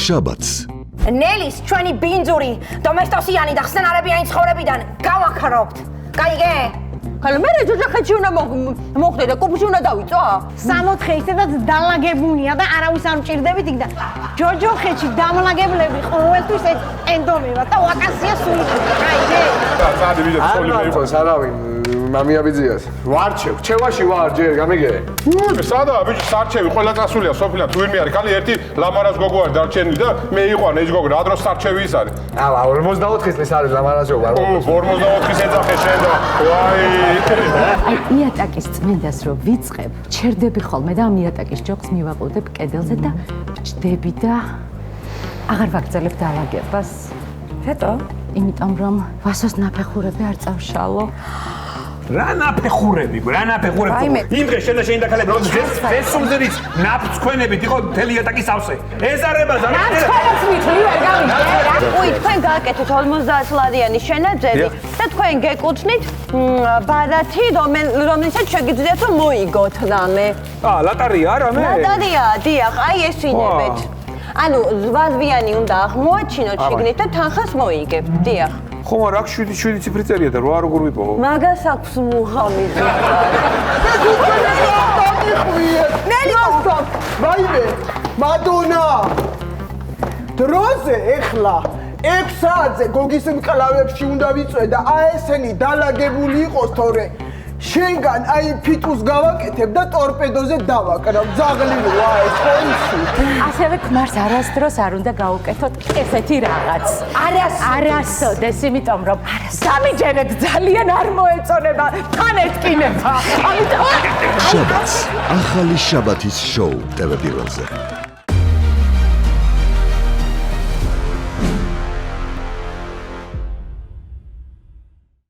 შაბათს. ნელის ჩვენი ბინძური დომესტოსიანი და ხსნარებიანი ცხოვრებიდან გავაქრობთ. გაიგე? ხალ მე ჯოჯოხეთში უნდა მოხდე და კუბში უნდა დავიწვა? 64 ისედაც დალაგებულია და არავის არ მჭირდებით იქ და ჯოჯოხეთში დამლაგებლები ყოველთვის ენდომება და ვაკანსია სულ იქნება. გაიგე? სადი ვიდე ცოლი მე იყო სარავინ მამია ბიძიას ვარჩევ ჩევაში ვარ ჯერ გამიგე სადაა ბიჭი სარჩევი ყველა წასულია სოფლიდან თუ ვინმე არის ხალი ერთი ლამარას გოგო არის დარჩენილი და მე იყვან ეს გოგო რა დროს სარჩევი ის არის 44 წლის არის ლამარას გოგო 44 ეძახე შენ და ვაი აი იატაკის წმენდას რო ვიწყებ ჩერდები ხოლმე და ამ იატაკის ჯოხს მივაყუდებ კედელზე და ჭდები და აღარ ვაგრძელებ დაალაგებას რატო? იმიტომ რომ ვასოს ნაფეხურები არ წავშალო რა ნაფეხურები იმ დღეს შენ და შენი დაქალები როდის ზესუმზერიც ნაფცქვენებით იყო მთელი იატაკის ავსე ეზარებაზე ნაფცქვენებს მithli ვერ გამიჭერა უი თქვენ გააკეთეთ 50 ლარიანი შენაძენი და თქვენ გეკუთვნით ბარათი რომელსაც შეგიძლიათ რომ მოიგოთ რამე ლატარია რამე ლატარია დიახ აი ესვინებეთ ანუ ზვავიანი უნდა აღმოაჩინოთ შიგნით და თანხას მოიგებთ დიახ ხომ არა აქ 7 ციფრი წერია და 8 როგორ ვიპოვო მაგას აქვს მუხამიდი ნელი ვაიმე მადონა დროზე ეხლა 6 საათზე გოგის მკლავებში უნდა ვიწვე და აი ესენი დალაგებული იყოს თორე შენგან აი ფიტუს გავაკეთებ და ტორპედოზე დავაკრავ ძაღლია ეს ხონში ასევე ქმარს არასდროს არ უნდა გაუკეთოთ ესეთი რაღაც არასოდეს იმიტომ რომ სამიჯერად ძალიან არ მოეწონება თან ეთკინება ამიტომ შაბათს ახალი შაბათის შოუ ტელევიზორზე